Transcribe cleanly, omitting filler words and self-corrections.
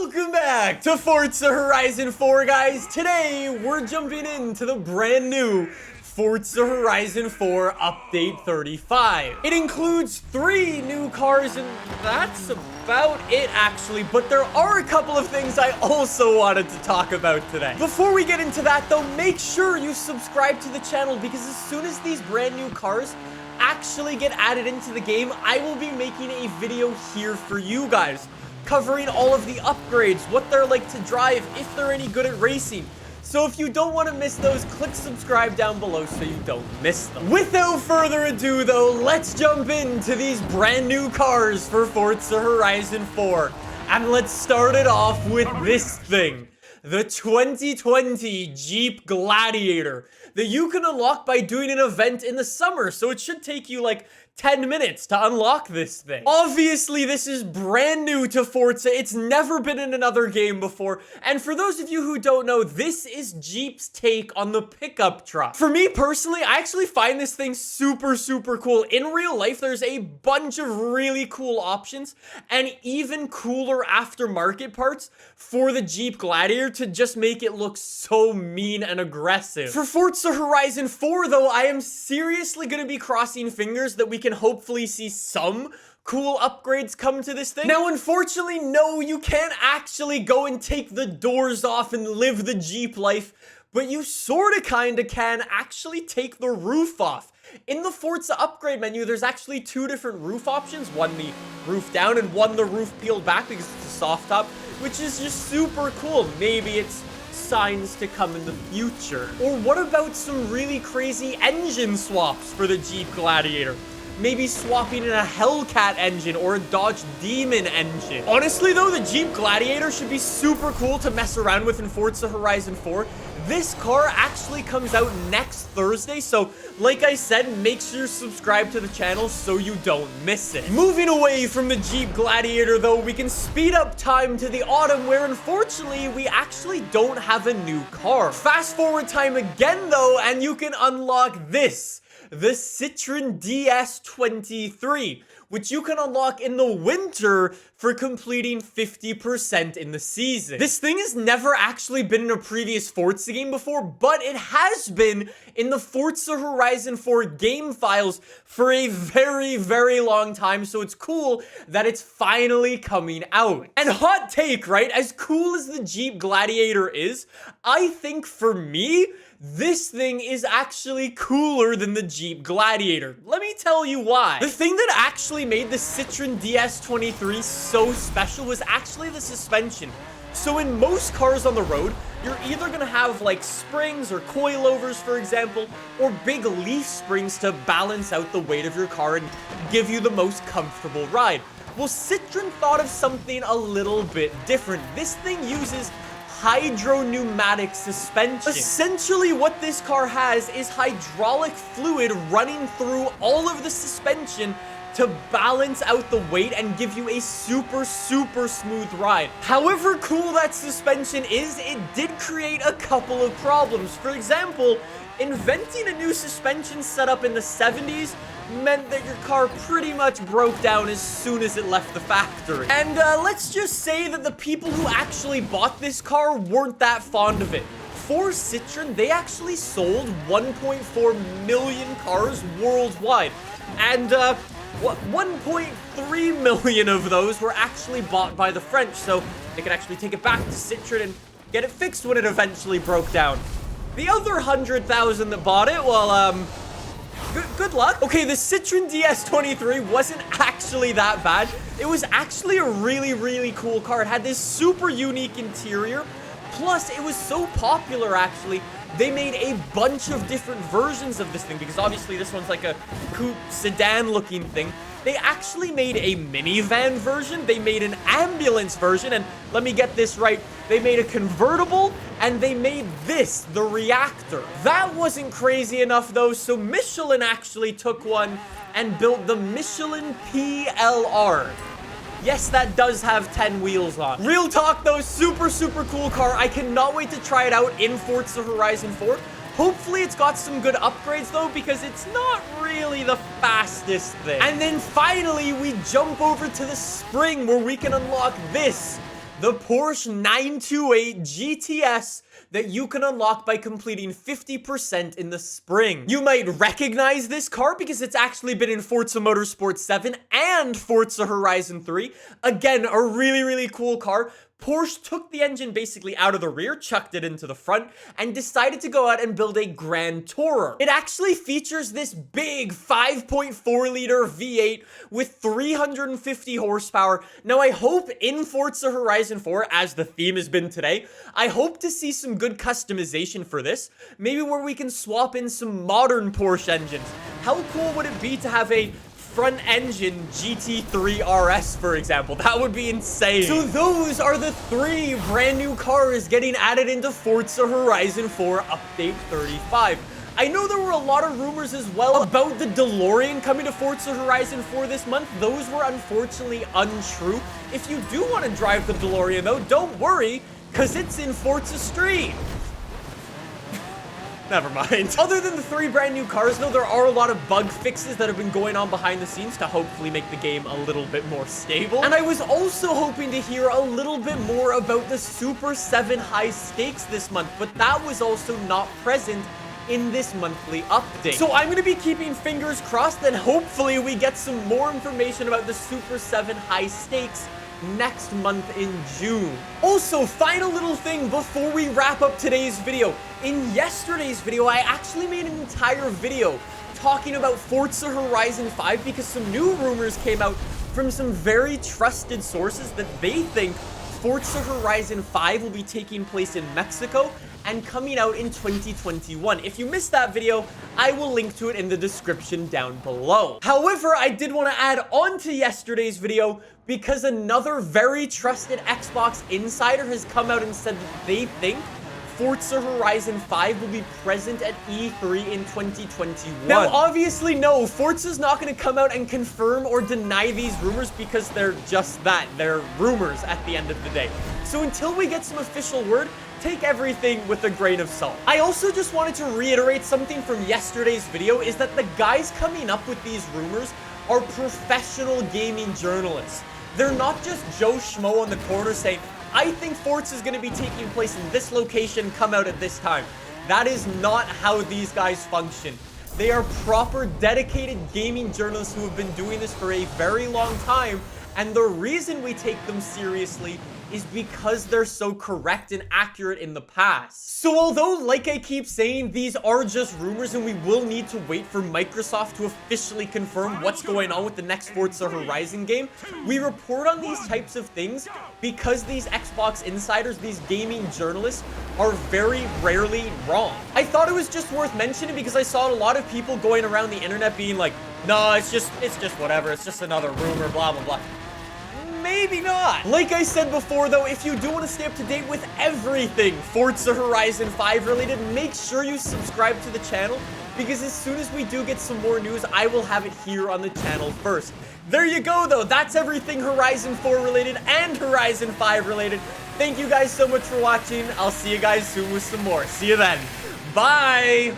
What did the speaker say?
Welcome back to Forza Horizon 4, guys. Today, we're jumping into the brand new Forza Horizon 4 Update 35. It includes 3 new cars, and that's about it, actually. But there are a couple of things I also wanted to talk about today. Before we get into that, though, make sure you subscribe to the channel, because as soon as these brand new cars actually get added into the game, I will be making a video here for you guys, covering all of the upgrades, what they're like to drive, if they're any good at racing. So if you don't want to miss those, click subscribe down below so you don't miss them. Without further ado, though, let's jump into these brand new cars for Forza Horizon 4. And let's start it off with this thing. The 2020 Jeep Gladiator that you can unlock by doing an event in the summer. So it should take you like 10 minutes to unlock this thing. Obviously, this is brand new to Forza. It's never been in another game before. And for those of you who don't know, this is Jeep's take on the pickup truck. For me personally, I actually find this thing super, super cool. In real life, there's a bunch of really cool options and even cooler aftermarket parts for the Jeep Gladiator to just make it look so mean and aggressive. For Forza Horizon 4, though, I am seriously going to be crossing fingers that we can hopefully see some cool upgrades come to this thing. Now, unfortunately, no, you can't actually go and take the doors off and live the Jeep life, but you sorta kinda can actually take the roof off. In the Forza upgrade menu, there's actually 2 different roof options, one the roof down and one the roof peeled back because it's a soft top, which is just super cool. Maybe it's signs to come in the future. Or what about some really crazy engine swaps for the Jeep Gladiator? Maybe swapping in a Hellcat engine or a Dodge Demon engine. Honestly, though, the Jeep Gladiator should be super cool to mess around with in Forza Horizon 4. This car actually comes out next Thursday, so like I said, make sure you subscribe to the channel so you don't miss it. Moving away from the Jeep Gladiator, though, we can speed up time to the autumn where, unfortunately, we actually don't have a new car. Fast forward time again, though, and you can unlock this. The Citroen Ds-23, which you can unlock in the winter for completing 50% in the season. This thing has never actually been in a previous Forza game before, but it has been in the Forza Horizon 4 game files for a very, very long time, so it's cool that it's finally coming out. And hot take, right? As cool as the Jeep Gladiator is, I think for me, this thing is actually cooler than the Jeep Gladiator. Let me tell you why. The thing that actually made the Citroen Ds-23 so special was actually the suspension. So in most cars on the road, you're either gonna have like springs or coilovers, for example, or big leaf springs to balance out the weight of your car and give you the most comfortable ride. Well, Citroen thought of something a little bit different. This thing uses hydro-pneumatic suspension. Essentially, what this car has is hydraulic fluid running through all of the suspension to balance out the weight and give you a super, super smooth ride. However cool that suspension is, it did create a couple of problems. For example, inventing a new suspension setup in the 70s meant that your car pretty much broke down as soon as it left the factory. And let's just say that the people who actually bought this car weren't that fond of it. For Citroen, they actually sold 1.4 million cars worldwide. And 1.3 million of those were actually bought by the French, so they could actually take it back to Citroen and get it fixed when it eventually broke down. The other 100,000 that bought it, well, good luck. Okay, the Citroen Ds-23 wasn't actually that bad. It was actually a really, really cool car. It had this super unique interior. Plus, it was so popular, actually, they made a bunch of different versions of this thing, because obviously this one's like a coupe sedan-looking thing. They actually made a minivan version, they made an ambulance version, and let me get this right, they made a convertible, and they made this, the reactor. That wasn't crazy enough, though, so Michelin actually took one and built the Michelin PLR. Yes, that does have 10 wheels on. Real talk, though, super, super cool car. I cannot wait to try it out in Forza Horizon 4. Hopefully it's got some good upgrades though, because it's not really the fastest thing. And then finally we jump over to the spring where we can unlock this, the Porsche 928 GTS that you can unlock by completing 50% in the spring. You might recognize this car because it's actually been in Forza Motorsport 7 and Forza Horizon 3. Again, a really, really cool car. Porsche took the engine basically out of the rear, chucked it into the front, and decided to go out and build a Grand Tourer. It actually features this big 5.4-liter V8 with 350 horsepower. Now, I hope in Forza Horizon 4, as the theme has been today, I hope to see some good customization for this. Maybe where we can swap in some modern Porsche engines. How cool would it be to have a front engine GT3 RS, for example? That would be insane. So those are the 3 brand new cars getting added into Forza Horizon 4 Update 35. I know there were a lot of rumors as well about the DeLorean coming to Forza Horizon 4 this month. Those were unfortunately untrue. If you do want to drive the DeLorean though, don't worry, because it's in Forza Street. Never mind. Other than the 3 brand new cars, though, there are a lot of bug fixes that have been going on behind the scenes to hopefully make the game a little bit more stable. And I was also hoping to hear a little bit more about the Super 7 high stakes this month, but that was also not present in this monthly update. So I'm going to be keeping fingers crossed and hopefully we get some more information about the Super 7 high stakes next month in June. Also, final little thing before we wrap up today's video. In yesterday's video, I actually made an entire video talking about Forza Horizon 5 because some new rumors came out from some very trusted sources that they think Forza Horizon 5 will be taking place in Mexico and coming out in 2021. If you missed that video, I will link to it in the description down below. However, I did want to add on to yesterday's video because another very trusted Xbox insider has come out and said that they think Forza Horizon 5 will be present at E3 in 2021. Now, obviously, no, Forza's not going to come out and confirm or deny these rumors because they're just that. They're rumors at the end of the day. So until we get some official word, take everything with a grain of salt. I also just wanted to reiterate something from yesterday's video is that the guys coming up with these rumors are professional gaming journalists. They're not just Joe Schmo on the corner saying, I think Forza is going to be taking place in this location, come out at this time. That is not how these guys function. They are proper, dedicated gaming journalists who have been doing this for a very long time, and the reason we take them seriously is because they're so correct and accurate in the past. So although, like I keep saying, these are just rumors and we will need to wait for Microsoft to officially confirm what's going on with the next Forza Horizon game, we report on these types of things because these Xbox insiders, these gaming journalists, are very rarely wrong. I thought it was just worth mentioning because I saw a lot of people going around the internet being like, no, it's just whatever, it's just another rumor, blah, blah, blah. Maybe not. Like I said before, though, if you do want to stay up to date with everything Forza Horizon 5 related, make sure you subscribe to the channel because as soon as we do get some more news, I will have it here on the channel first. There you go, though. That's everything Horizon 4 related and Horizon 5 related. Thank you guys so much for watching. I'll see you guys soon with some more. See you then. Bye.